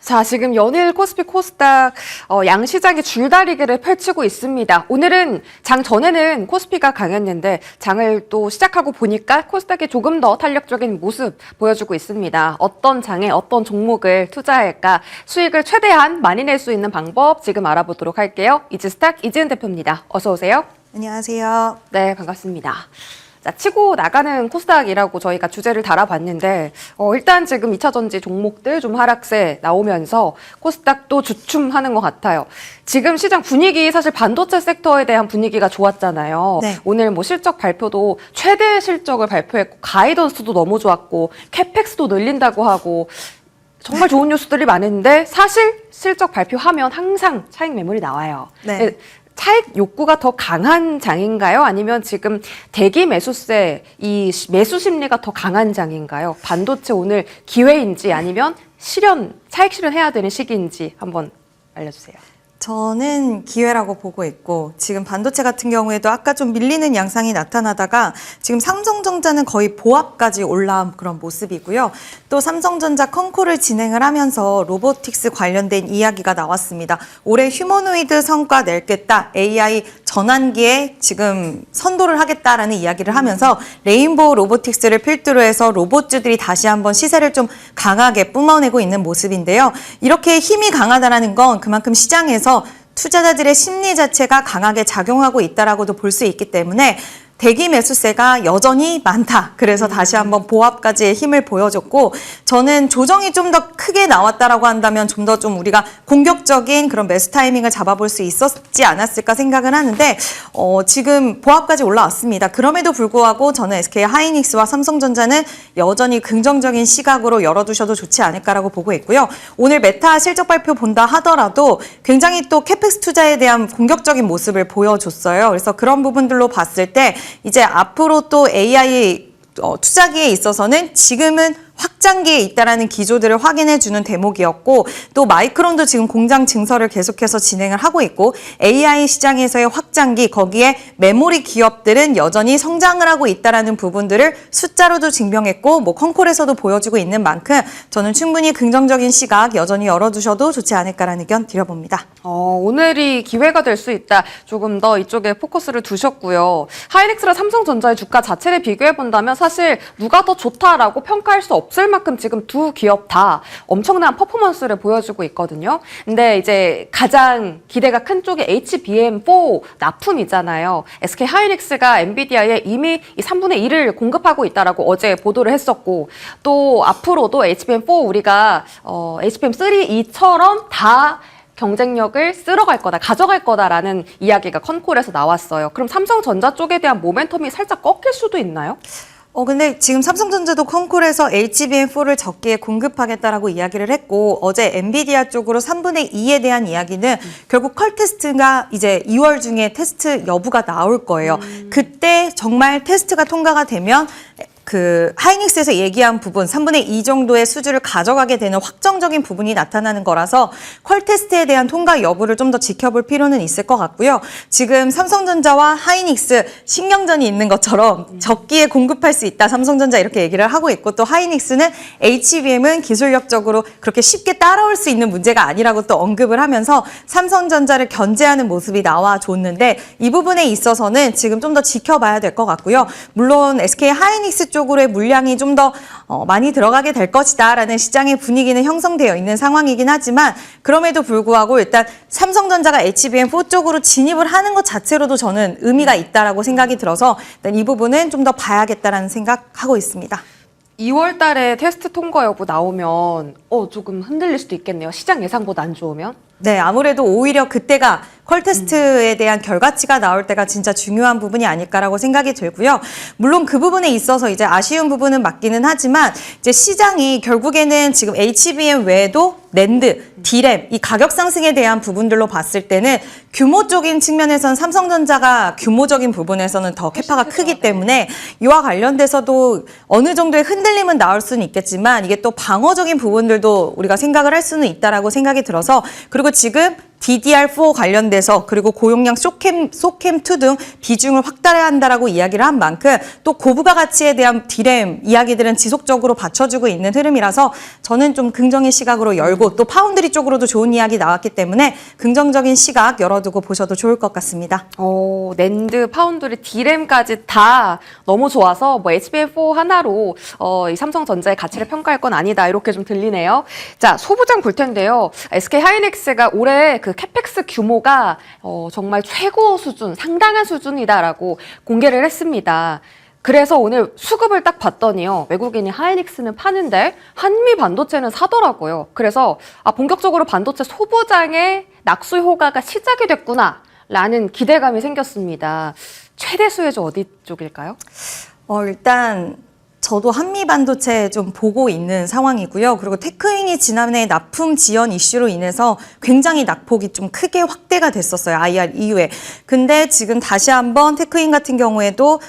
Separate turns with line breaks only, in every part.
자, 지금 연일 코스피 코스닥 양시장이 줄다리기를 펼치고 있습니다. 오늘은 장 전에는 코스피가 강했는데 장을 또 시작하고 보니까 코스닥이 조금 더 탄력적인 모습 보여주고 있습니다. 어떤 장에 어떤 종목을 투자할까, 수익을 최대한 많이 낼 수 있는 방법 지금 알아보도록 할게요. 이지스탁 이지은 대표입니다. 어서 오세요.
안녕하세요.
네, 반갑습니다. 자, 치고 나가는 코스닥이라고 저희가 주제를 달아봤는데 일단 지금 2차전지 종목들 좀 하락세 나오면서 코스닥도 주춤하는 것 같아요. 지금 시장 분위기 사실 반도체 섹터에 대한 분위기가 좋았잖아요.
네.
오늘 뭐 실적 발표도 최대 실적을 발표했고 가이던스도 너무 좋았고 캐펙스도 늘린다고 하고 정말 좋은 뉴스들이 많은데 사실 실적 발표하면 항상 차익 매물이 나와요.
네.
차익 욕구가 더 강한 장인가요? 아니면 지금 대기 매수세, 이 매수 심리가 더 강한 장인가요? 반도체 오늘 기회인지 아니면 차익 실현해야 되는 시기인지 한번 알려주세요.
저는 기회라고 보고 있고, 지금 반도체 같은 경우에도 아까 좀 밀리는 양상이 나타나다가 지금 삼성전자는 거의 보합까지 올라온 그런 모습이고요. 또 삼성전자 컨콜을 진행을 하면서 로보틱스 관련된 이야기가 나왔습니다. 올해 휴머노이드 성과 낼겠다, AI 전환기에 지금 선도를 하겠다라는 이야기를 하면서 레인보우 로보틱스를 필두로 해서 로봇주들이 다시 한번 시세를 좀 강하게 뿜어내고 있는 모습인데요. 이렇게 힘이 강하다는 건 그만큼 시장에서 투자자들의 심리 자체가 강하게 작용하고 있다라고도 볼 수 있기 때문에 대기 매수세가 여전히 많다. 그래서 다시 한번 보합까지의 힘을 보여줬고, 저는 조정이 좀 더 크게 나왔다라고 한다면 좀 더 우리가 공격적인 그런 매수 타이밍을 잡아볼 수 있었지 않았을까 생각을 하는데 지금 보합까지 올라왔습니다. 그럼에도 불구하고 저는 SK 하이닉스와 삼성전자는 여전히 긍정적인 시각으로 열어두셔도 좋지 않을까라고 보고 있고요. 오늘 메타 실적 발표 본다 하더라도 굉장히 또 캐펙스 투자에 대한 공격적인 모습을 보여줬어요. 그래서 그런 부분들로 봤을 때 이제 앞으로 또 AI 투자기에 있어서는 지금은 확장기에 있다라는 기조들을 확인해주는 대목이었고, 또 마이크론도 지금 공장 증설을 계속해서 진행을 하고 있고, AI 시장에서의 확장기, 거기에 메모리 기업들은 여전히 성장을 하고 있다라는 부분들을 숫자로도 증명했고, 컨콜에서도 보여주고 있는 만큼 저는 충분히 긍정적인 시각 여전히 열어두셔도 좋지 않을까라는 의견 드려봅니다.
오늘이 기회가 될 수 있다. 조금 더 이쪽에 포커스를 두셨고요. 하이닉스랑 삼성전자의 주가 자체를 비교해본다면 사실 누가 더 좋다라고 평가할 수 없을 만큼 지금 두 기업 다 엄청난 퍼포먼스를 보여주고 있거든요. 근데 이제 가장 기대가 큰 쪽이 HBM4 납품이잖아요. SK 하이닉스가 엔비디아에 이미 이 3분의 1을 공급하고 있다라고 어제 보도를 했었고, 또 앞으로도 HBM4 우리가 HBM3E처럼 다 경쟁력을 쓸어갈 거다, 가져갈 거다라는 이야기가 컨콜에서 나왔어요. 그럼 삼성전자 쪽에 대한 모멘텀이 살짝 꺾일 수도 있나요?
근데 지금 삼성전자도 컨콜에서 HBM4를 적기에 공급하겠다라고 이야기를 했고, 어제 엔비디아 쪽으로 3분의 2에 대한 이야기는 결국 컬 테스트가 이제 2월 중에 테스트 여부가 나올 거예요. 그때 정말 테스트가 통과가 되면 그 하이닉스에서 얘기한 부분 3분의 2 정도의 수주를 가져가게 되는 확정적인 부분이 나타나는 거라서 퀄 테스트에 대한 통과 여부를 좀 더 지켜볼 필요는 있을 것 같고요. 지금 삼성전자와 하이닉스 신경전이 있는 것처럼 적기에 공급할 수 있다. 삼성전자 이렇게 얘기를 하고 있고, 또 하이닉스는 HBM은 기술력적으로 그렇게 쉽게 따라올 수 있는 문제가 아니라고 또 언급을 하면서 삼성전자를 견제하는 모습이 나와줬는데, 이 부분에 있어서는 지금 좀 더 지켜봐야 될 것 같고요. 물론 SK 하이닉스 쪽으로의 물량이 좀 더 많이 들어가게 될 것이다라는 시장의 분위기는 형성되어 있는 상황이긴 하지만, 그럼에도 불구하고 일단 삼성전자가 HBM4 쪽으로 진입을 하는 것 자체로도 저는 의미가 있다라고 생각이 들어서 일단 이 부분은 좀 더 봐야겠다라는 생각하고 있습니다.
2월 달에 테스트 통과 여부 나오면 조금 흔들릴 수도 있겠네요. 시장 예상보다 안 좋으면.
네, 아무래도 오히려 그때가 퀄 테스트에 대한 결과치가 나올 때가 진짜 중요한 부분이 아닐까라고 생각이 들고요. 물론 그 부분에 있어서 이제 아쉬운 부분은 맞기는 하지만, 이제 시장이 결국에는 지금 HBM 외에도 낸드, D램, 이 가격 상승에 대한 부분들로 봤을 때는 규모적인 측면에서는 삼성전자가 규모적인 부분에서는 더 캐파가 크기 때문에 이와 관련돼서도 어느 정도의 흔들림은 나올 수는 있겠지만, 이게 또 방어적인 부분들도 우리가 생각을 할 수는 있다라고 생각이 들어서, 그리고 지금 DDR4 관련돼서 그리고 고용량 소캠2 등 비중을 확대해야 한다라고 이야기를 한 만큼 또 고부가 가치에 대한 디램 이야기들은 지속적으로 받쳐주고 있는 흐름이라서 저는 좀 긍정의 시각으로 열고 또 파운드리 쪽으로도 좋은 이야기 나왔기 때문에 긍정적인 시각 열어두고 보셔도 좋을 것 같습니다.
낸드, 파운드리, 디램까지 다 너무 좋아서 뭐 HBM4 하나로 이 삼성전자의 가치를 평가할 건 아니다 이렇게 좀 들리네요. 자, 소부장 볼 텐데요. SK 하이닉스가 올해 그 캐펙스 규모가 정말 최고 수준, 상당한 수준이다라고 공개를 했습니다. 그래서 오늘 수급을 딱 봤더니요. 외국인이 하이닉스는 파는데 한미 반도체는 사더라고요. 그래서 본격적으로 반도체 소부장의 낙수 효과가 시작이 됐구나 라는 기대감이 생겼습니다. 최대 수혜주 어디 쪽일까요?
일단 저도 한미 반도체 좀 보고 있는 상황이고요. 그리고 테크인이 지난해 납품 지연 이슈로 인해서 굉장히 낙폭이 좀 크게 확대가 됐었어요. IR 이후에. 근데 지금 다시 한번 테크인 같은 경우에도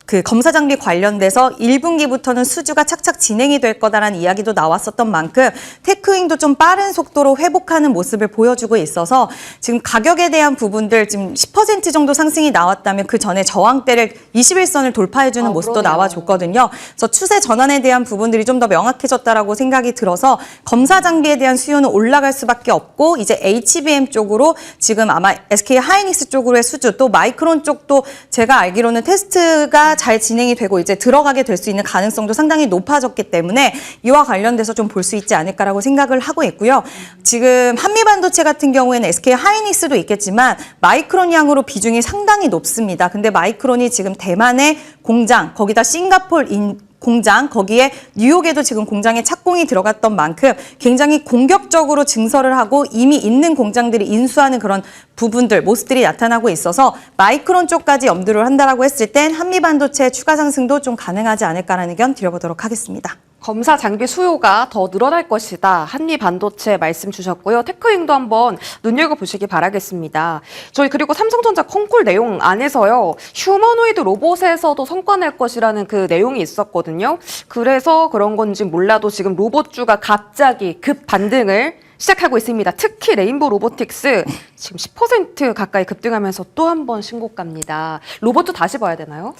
그 검사 장비 관련돼서 1분기부터는 수주가 착착 진행이 될 거다라는 이야기도 나왔었던 만큼 테크윙도 좀 빠른 속도로 회복하는 모습을 보여주고 있어서 지금 가격에 대한 부분들 지금 10% 정도 상승이 나왔다면 그 전에 저항대를 21선을 돌파해주는 모습도
그러네요.
나와줬거든요. 그래서 추세 전환에 대한 부분들이 좀 더 명확해졌다라고 생각이 들어서 검사 장비에 대한 수요는 올라갈 수밖에 없고 이제 HBM 쪽으로 지금 아마 SK 하이닉스 쪽으로의 수주 또 마이크론 쪽도 제가 알기로는 테스트가 잘 진행이 되고 이제 들어가게 될 수 있는 가능성도 상당히 높아졌기 때문에 이와 관련돼서 좀 볼 수 있지 않을까라고 생각을 하고 있고요. 지금 한미반도체 같은 경우에는 SK 하이닉스도 있겠지만 마이크론 양으로 비중이 상당히 높습니다. 근데 마이크론이 지금 대만의 공장, 거기다 싱가포르 공장, 거기에 뉴욕에도 지금 공장에 착공이 들어갔던 만큼 굉장히 공격적으로 증설을 하고 이미 있는 공장들이 인수하는 그런 부분들, 모습들이 나타나고 있어서 마이크론 쪽까지 염두를 한다라고 했을 땐 한미반도체 추가 상승도 좀 가능하지 않을까라는 의견 드려보도록 하겠습니다.
검사 장비 수요가 더 늘어날 것이다. 한미 반도체 말씀 주셨고요. 테크윙도 한번 눈여겨보시기 바라겠습니다. 저희 그리고 삼성전자 콩콜 내용 안에서요. 휴머노이드 로봇에서도 성과 낼 것이라는 그 내용이 있었거든요. 그래서 그런 건지 몰라도 지금 로봇주가 갑자기 급 반등을 시작하고 있습니다. 특히 레인보우 로보틱스 지금 10% 가까이 급등하면서 또 한 번 신고가입니다. 로봇주 다시 봐야 되나요?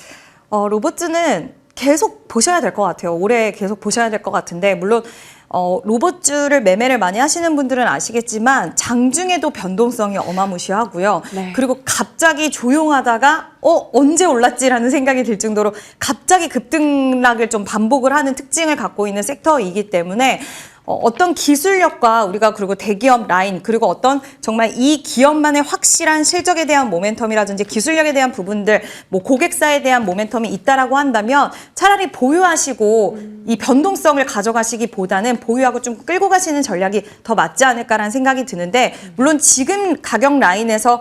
로봇주는 계속 보셔야 될 것 같아요. 올해 계속 보셔야 될 것 같은데 물론 로봇주를 매매를 많이 하시는 분들은 아시겠지만 장중에도 변동성이 어마무시하고요.
네.
그리고 갑자기 조용하다가 언제 올랐지라는 생각이 들 정도로 갑자기 급등락을 좀 반복을 하는 특징을 갖고 있는 섹터이기 때문에 어떤 기술력과 우리가 그리고 대기업 라인 그리고 어떤 정말 이 기업만의 확실한 실적에 대한 모멘텀이라든지 기술력에 대한 부분들 뭐 고객사에 대한 모멘텀이 있다라고 한다면 차라리 보유하시고 이 변동성을 가져가시기보다는 보유하고 좀 끌고 가시는 전략이 더 맞지 않을까라는 생각이 드는데 물론 지금 가격 라인에서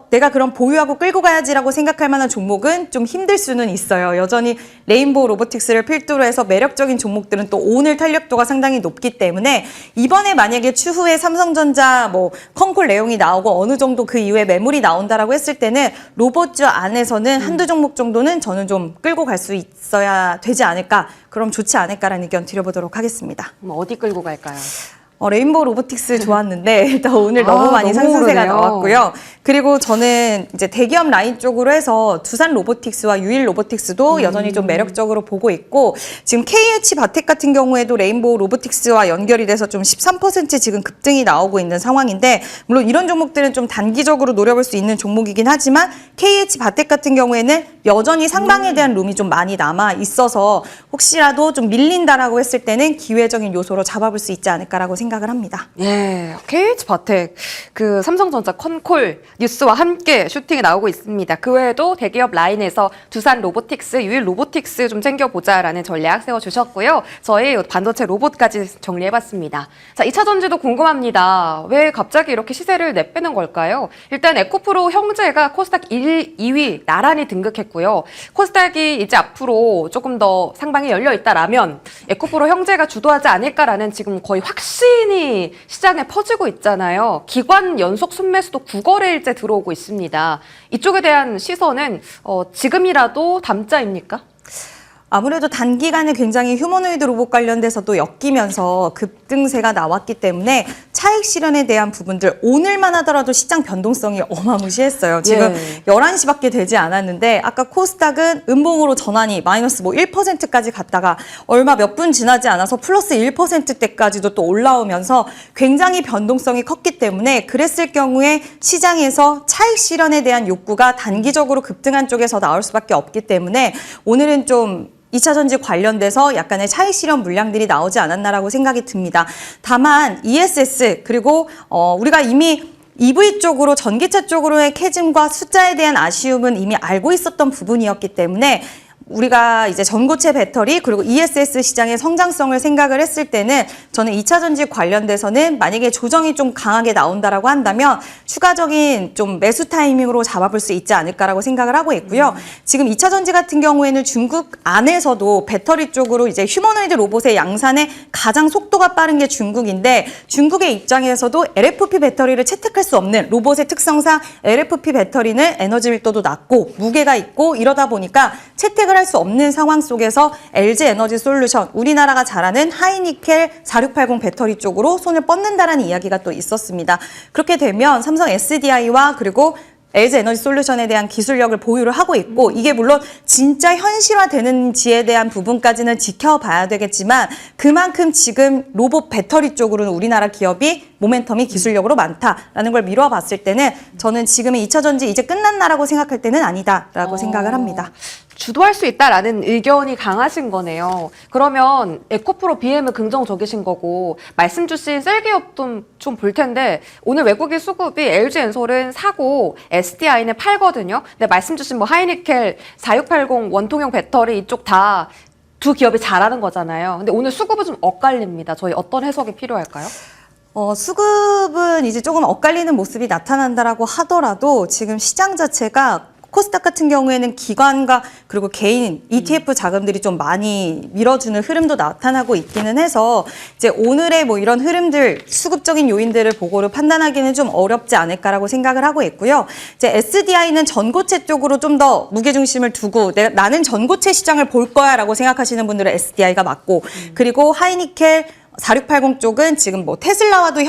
내가 그럼 보유하고 끌고 가야지라고 생각할 만한 종목은 좀 힘들 수는 있어요. 여전히 레인보우 로보틱스를 필두로 해서 매력적인 종목들은 또 오늘 탄력도가 상당히 높기 때문에 이번에 만약에 추후에 삼성전자 뭐 콩콜 내용이 나오고 어느 정도 그 이후에 매물이 나온다라고 했을 때는 로봇주 안에서는 한두 종목 정도는 저는 좀 끌고 갈 수 있어야 되지 않을까. 그럼 좋지 않을까라는 의견 드려보도록 하겠습니다.
그럼 어디 끌고 갈까요?
레인보우 로보틱스 좋았는데 일단 오늘 너무 많이
너무
상승세가
오르네요.
나왔고요. 그리고 저는 이제 대기업 라인 쪽으로 해서 두산 로보틱스와 유일 로보틱스도 여전히 좀 매력적으로 보고 있고 지금 KH 바텍 같은 경우에도 레인보우 로보틱스와 연결이 돼서 좀 13% 지금 급등이 나오고 있는 상황인데 물론 이런 종목들은 좀 단기적으로 노려볼 수 있는 종목이긴 하지만 KH 바텍 같은 경우에는 여전히 상방에 대한 룸이 좀 많이 남아 있어서 혹시라도 좀 밀린다라고 했을 때는 기회적인 요소로 잡아볼 수 있지 않을까라고 생각을 합니다.
예, KH 바텍 그 삼성전자 콘콜 뉴스와 함께 슈팅이 나오고 있습니다. 그 외에도 대기업 라인에서 두산 로보틱스, 유일 로보틱스 좀 챙겨보자라는 전략 세워주셨고요. 저희 반도체 로봇까지 정리해봤습니다. 자, 2차 전지도 궁금합니다. 왜 갑자기 이렇게 시세를 내빼는 걸까요? 일단 에코프로 형제가 코스닥 1, 2위 나란히 등극했고요. 코스닥이 이제 앞으로 조금 더 상방이 열려있다라면 에코프로 형제가 주도하지 않을까라는 지금 거의 확신이 시장에 퍼지고 있잖아요. 기관 연속 순매수도 9거래일째 들어오고 있습니다. 이쪽에 대한 시선은 지금이라도 담자입니까?
아무래도 단기간에 굉장히 휴머노이드 로봇 관련돼서도 엮이면서 급등세가 나왔기 때문에 차익 실현에 대한 부분들 오늘만 하더라도 시장 변동성이 어마무시했어요. 지금
예.
11시밖에 되지 않았는데 아까 코스닥은 음봉으로 전환이 마이너스 뭐 1%까지 갔다가 얼마 몇 분 지나지 않아서 플러스 1%대까지도 또 올라오면서 굉장히 변동성이 컸기 때문에 그랬을 경우에 시장에서 차익 실현에 대한 욕구가 단기적으로 급등한 쪽에서 나올 수밖에 없기 때문에 오늘은 좀 2차 전지 관련돼서 약간의 차익 실현 물량들이 나오지 않았나라고 생각이 듭니다. 다만 ESS 그리고 우리가 이미 EV 쪽으로 전기차 쪽으로의 캐즘과 숫자에 대한 아쉬움은 이미 알고 있었던 부분이었기 때문에 우리가 이제 전고체 배터리 그리고 ESS 시장의 성장성을 생각을 했을 때는 저는 2차 전지 관련돼서는 만약에 조정이 좀 강하게 나온다라고 한다면 추가적인 좀 매수 타이밍으로 잡아볼 수 있지 않을까라고 생각을 하고 있고요. 지금 2차 전지 같은 경우에는 중국 안에서도 배터리 쪽으로 이제 휴머노이드 로봇의 양산에 가장 속도가 빠른 게 중국인데 중국의 입장에서도 LFP 배터리를 채택할 수 없는 로봇의 특성상 LFP 배터리는 에너지 밀도도 낮고 무게가 있고 이러다 보니까 채택을 할 수 없는 상황 속에서 LG 에너지 솔루션, 우리나라가 잘하는 하이니켈 4680 배터리 쪽으로 손을 뻗는다라는 이야기가 또 있었습니다. 그렇게 되면 삼성 SDI와 그리고 LG 에너지 솔루션에 대한 기술력을 보유를 하고 있고 이게 물론 진짜 현실화되는지에 대한 부분까지는 지켜봐야 되겠지만 그만큼 지금 로봇 배터리 쪽으로는 우리나라 기업이 모멘텀이 기술력으로 많다라는 걸 미루어 봤을 때는 저는 지금의 2차 전지 이제 끝났나라고 생각할 때는 아니다라고 생각을 합니다.
주도할 수 있다라는 의견이 강하신 거네요. 그러면 에코프로 BM은 긍정적이신 거고 말씀 주신 셀기업 좀 볼 텐데 오늘 외국인 수급이 LG 엔솔은 사고 SDI는 팔거든요. 근데 말씀 주신 뭐 하이니켈 4680 원통형 배터리 이쪽 다 두 기업이 잘하는 거잖아요. 근데 오늘 수급은 좀 엇갈립니다. 저희 어떤 해석이 필요할까요?
수급은 이제 조금 엇갈리는 모습이 나타난다라고 하더라도 지금 시장 자체가 코스닥 같은 경우에는 기관과 그리고 개인 ETF 자금들이 좀 많이 밀어주는 흐름도 나타나고 있기는 해서 이제 오늘의 뭐 이런 흐름들 수급적인 요인들을 보고를 판단하기는 좀 어렵지 않을까라고 생각을 하고 있고요. 이제 SDI는 전고체 쪽으로 좀 더 무게중심을 두고 나는 전고체 시장을 볼 거야라고 생각하시는 분들은 SDI가 맞고 그리고 하이니켈 4680 쪽은 지금 뭐 테슬라와도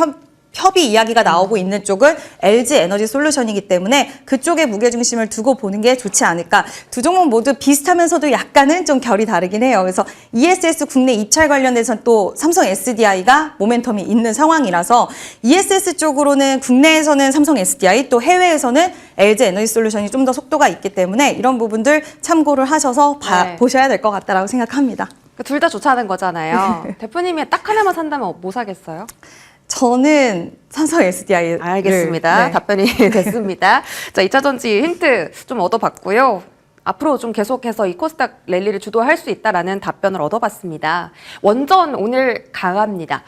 협의 이야기가 나오고 있는 쪽은 LG 에너지 솔루션이기 때문에 그쪽에 무게중심을 두고 보는 게 좋지 않을까. 두 종목 모두 비슷하면서도 약간은 좀 결이 다르긴 해요. 그래서 ESS 국내 입찰 관련돼서는 또 삼성 SDI가 모멘텀이 있는 상황이라서 ESS 쪽으로는 국내에서는 삼성 SDI 또 해외에서는 LG 에너지 솔루션이 좀 더 속도가 있기 때문에 이런 부분들 참고를 하셔서 보셔야 될 것 같다라고 생각합니다.
둘 다 좋다는 거잖아요. 대표님이 딱 하나만 산다면 뭐 사겠어요?
저는 삼성 SDI를
알겠습니다. 답변이 됐습니다. 자, 2차 전지 힌트 좀 얻어봤고요. 앞으로 좀 계속해서 이 코스닥 랠리를 주도할 수 있다라는 답변을 얻어봤습니다. 원전 오늘 강합니다.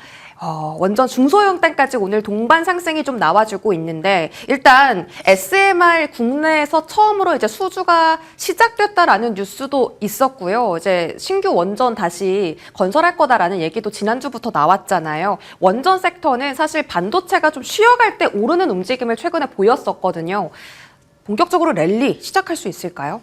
원전 중소형단까지 오늘 동반 상승이 좀 나와주고 있는데 일단 SMR 국내에서 처음으로 이제 수주가 시작됐다라는 뉴스도 있었고요. 이제 신규 원전 다시 건설할 거다라는 얘기도 지난주부터 나왔잖아요. 원전 섹터는 사실 반도체가 좀 쉬어갈 때 오르는 움직임을 최근에 보였었거든요. 본격적으로 랠리 시작할 수 있을까요?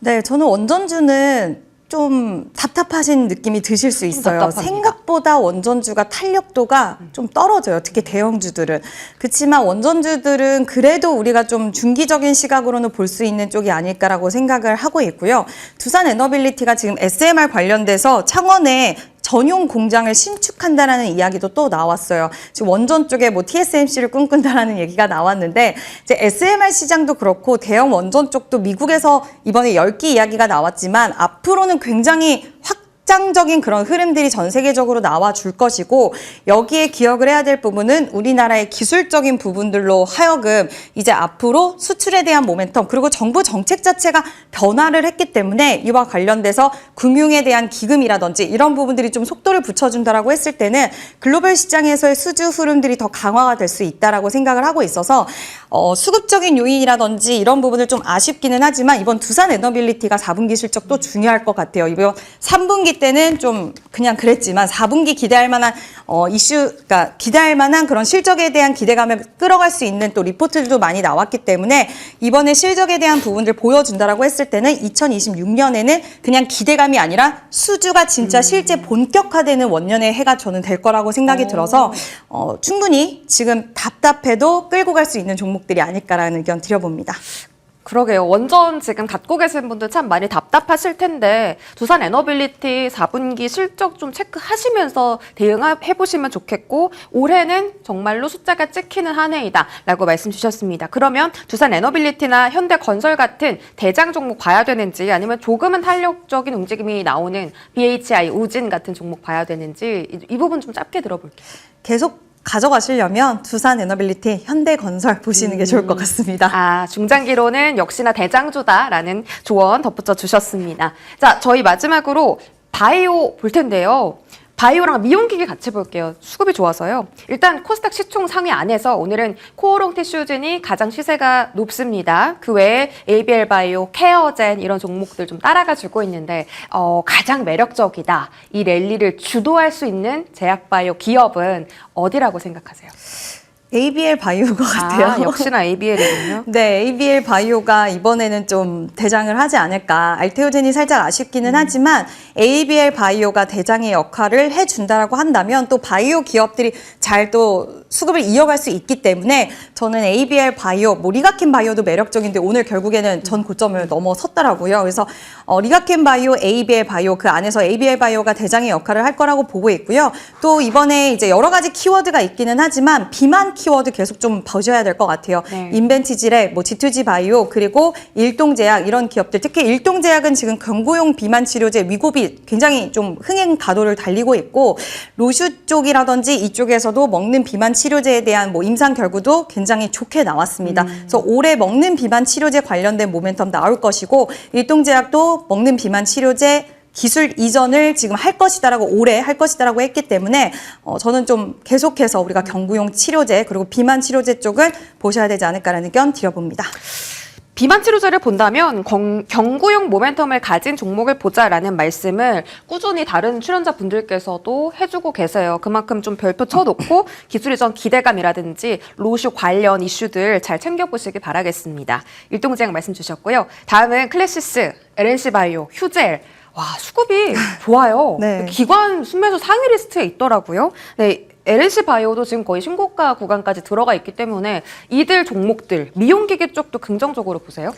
네, 저는 원전주는 좀 답답하신 느낌이 드실 수 있어요. 생각보다 원전주가 탄력도가 좀 떨어져요. 특히 대형주들은. 그렇지만 원전주들은 그래도 우리가 좀 중기적인 시각으로는 볼 수 있는 쪽이 아닐까라고 생각을 하고 있고요. 두산 에너빌리티가 지금 SMR 관련돼서 창원에 전용 공장을 신축한다라는 이야기도 또 나왔어요. 지금 원전 쪽에 뭐 TSMC를 꿈꾼다라는 얘기가 나왔는데 이제 SMR 시장도 그렇고 대형 원전 쪽도 미국에서 이번에 열기 이야기가 나왔지만 앞으로는 굉장히 확장적인 그런 흐름들이 전 세계적으로 나와줄 것이고 여기에 기억을 해야 될 부분은 우리나라의 기술적인 부분들로 하여금 이제 앞으로 수출에 대한 모멘텀 그리고 정부 정책 자체가 변화를 했기 때문에 이와 관련돼서 금융에 대한 기금이라든지 이런 부분들이 좀 속도를 붙여준다라고 했을 때는 글로벌 시장에서의 수주 흐름들이 더 강화가 될 수 있다라고 생각을 하고 있어서 수급적인 요인이라든지 이런 부분을 좀 아쉽기는 하지만 이번 두산 에너빌리티가 4분기 실적도 중요할 것 같아요. 이번 3분기 때는 좀 그냥 그랬지만 4분기 기대할 만한 그러니까 기대할 만한 그런 실적에 대한 기대감을 끌어갈 수 있는 또 리포트들도 많이 나왔기 때문에 이번에 실적에 대한 부분들 보여준다라고 했을 때는 2026년에는 그냥 기대감이 아니라 수주가 진짜 실제 본격화되는 원년의 해가 저는 될 거라고 생각이 들어서 충분히 지금 답답해도 끌고 갈 수 있는 종목들이 아닐까라는 의견 드려봅니다.
그러게요. 원전 지금 갖고 계신 분들 참 많이 답답하실 텐데 두산 에너빌리티 4분기 실적 좀 체크하시면서 대응해보시면 좋겠고 올해는 정말로 숫자가 찍히는 한 해이다 라고 말씀 주셨습니다. 그러면 두산 에너빌리티나 현대건설 같은 대장 종목 봐야 되는지 아니면 조금은 탄력적인 움직임이 나오는 BHI, 우진 같은 종목 봐야 되는지 이 부분 좀 짧게 들어볼게요.
계속 가져가시려면 두산 에너빌리티, 현대건설 보시는 게 좋을 것 같습니다.
아, 중장기로는 역시나 대장주다라는 조언 덧붙여 주셨습니다. 자, 저희 마지막으로 바이오 볼 텐데요. 바이오랑 미용기기 같이 볼게요. 수급이 좋아서요. 일단 코스닥 시총 상위 안에서 오늘은 코오롱 티슈진이 가장 시세가 높습니다. 그 외에 ABL 바이오, 케어젠 이런 종목들 좀 따라가 주고 있는데 가장 매력적이다. 이 랠리를 주도할 수 있는 제약 바이오 기업은 어디라고 생각하세요?
ABL 바이오가 같아요.
아, 역시나 ABL이군요.
네, ABL 바이오가 이번에는 좀 대장을 하지 않을까. 알테오젠이 살짝 아쉽기는 하지만 ABL 바이오가 대장의 역할을 해준다라고 한다면 또 바이오 기업들이 잘 또 수급을 이어갈 수 있기 때문에 저는 ABL 바이오, 뭐 리가켄 바이오도 매력적인데 오늘 결국에는 전 고점을 넘어섰더라고요. 그래서 리가켄 바이오, ABL 바이오 그 안에서 ABL 바이오가 대장의 역할을 할 거라고 보고 있고요. 또 이번에 이제 여러 가지 키워드가 있기는 하지만 비만 키워드 계속 좀 보셔야 될 것 같아요.
네.
인벤티지렉, 뭐 G2G 바이오 그리고 일동제약 이런 기업들 특히 일동제약은 지금 경구용 비만 치료제 위고비 굉장히 좀 흥행 가도를 달리고 있고 로슈 쪽이라든지 이쪽에서도 먹는 비만 치료제에 대한 뭐 임상 결과도 굉장히 좋게 나왔습니다. 그래서 올해 먹는 비만 치료제 관련된 모멘텀 나올 것이고 일동제약도 먹는 비만 치료제 기술 이전을 지금 할 것이다라고 올해 할 것이다라고 했기 때문에 저는 좀 계속해서 우리가 경구용 치료제 그리고 비만 치료제 쪽을 보셔야 되지 않을까라는 의견 드려봅니다.
비만 치료제를 본다면 경구용 모멘텀을 가진 종목을 보자라는 말씀을 꾸준히 다른 출연자분들께서도 해주고 계세요. 그만큼 좀 별표 쳐놓고 기술 이전 기대감이라든지 로슈 관련 이슈들 잘 챙겨보시기 바라겠습니다. 일동제약 말씀 주셨고요. 다음은 클래시스, LNC 바이오, 휴젤. 와, 수급이 좋아요.
네.
기관 순매수 상위 리스트에 있더라고요. 네, LNC 바이오도 지금 거의 신고가 구간까지 들어가 있기 때문에 이들 종목들, 미용기기 쪽도 긍정적으로 보세요?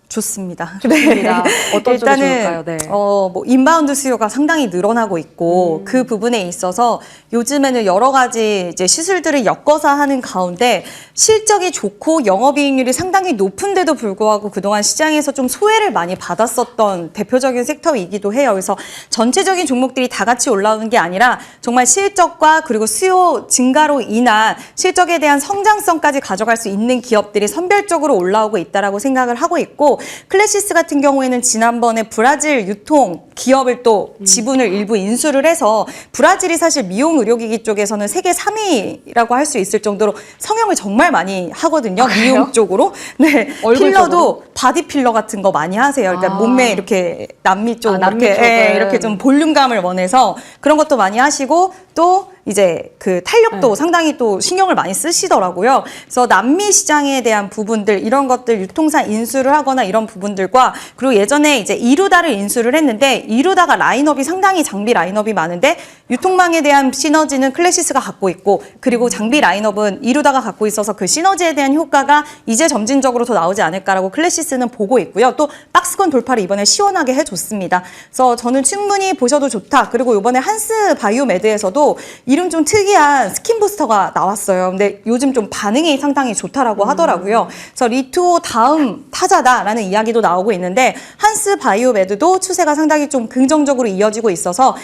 좋습니다.
좋습니다. 어떤 쪽이
일단은
좋을까요? 네.
뭐 인바운드 수요가 상당히 늘어나고 있고 그 부분에 있어서 요즘에는 여러 가지 이제 시술들을 엮어서 하는 가운데 실적이 좋고 영업이익률이 상당히 높은데도 불구하고 그동안 시장에서 좀 소외를 많이 받았었던 대표적인 섹터이기도 해요. 그래서 전체적인 종목들이 다 같이 올라오는 게 아니라 정말 실적과 그리고 수요 증가로 인한 실적에 대한 성장성까지 가져갈 수 있는 기업들이 선별적으로 올라오고 있다라고 생각을 하고 있고 클래시스 같은 경우에는 지난번에 브라질 유통 기업을 또 지분을 일부 인수를 해서 브라질이 사실 미용 의료기기 쪽에서는 세계 3위라고 할 수 있을 정도로 성형을 정말 많이 하거든요. 미용 쪽으로. 네. 필러도 바디 필러 같은 거 많이 하세요. 그러니까 몸매 이렇게 남미 쪽 이렇게 좀 볼륨감을 원해서 그런 것도 많이 하시고 또 이제 그 탄력도 상당히 또 신경을 많이 쓰시더라고요. 그래서 남미 시장에 대한 부분들 이런 것들 유통사 인수를 하거나 이런 부분들과 그리고 예전에 이제 이루다를 인수를 했는데 이루다가 라인업이 상당히 장비 라인업이 많은데 유통망에 대한 시너지는 클래시스가 갖고 있고 그리고 장비 라인업은 이루다가 갖고 있어서 그 시너지에 대한 효과가 이제 점진적으로 더 나오지 않을까라고 클래시스는 보고 있고요. 또 박스권 돌파를 이번에 시원하게 해줬습니다. 그래서 저는 충분히 보셔도 좋다. 그리고 이번에 한스 바이오메드에서도 이름 좀 특이한 스킨 부스터가 나왔어요. 근데 요즘 좀 반응이 상당히 좋다라고 하더라고요. 그래서 리투오 다음 타자다라는 이야기도 나오고 있는데 한스 바이오메드도 추세가 상당히 좀 긍정적으로 이어지고 있어서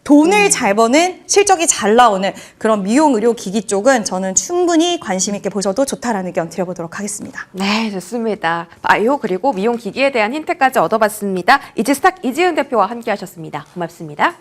돈을 잘 버는 실적이 잘 나오는 그런 미용 의료 기기 쪽은 저는 충분히 관심 있게 보셔도 좋다라는 의견 드려보도록 하겠습니다.
네, 좋습니다. 바이오 그리고 미용 기기에 대한 힌트까지 얻어봤습니다. 이지스탁 이지은 대표와 함께 하셨습니다. 고맙습니다.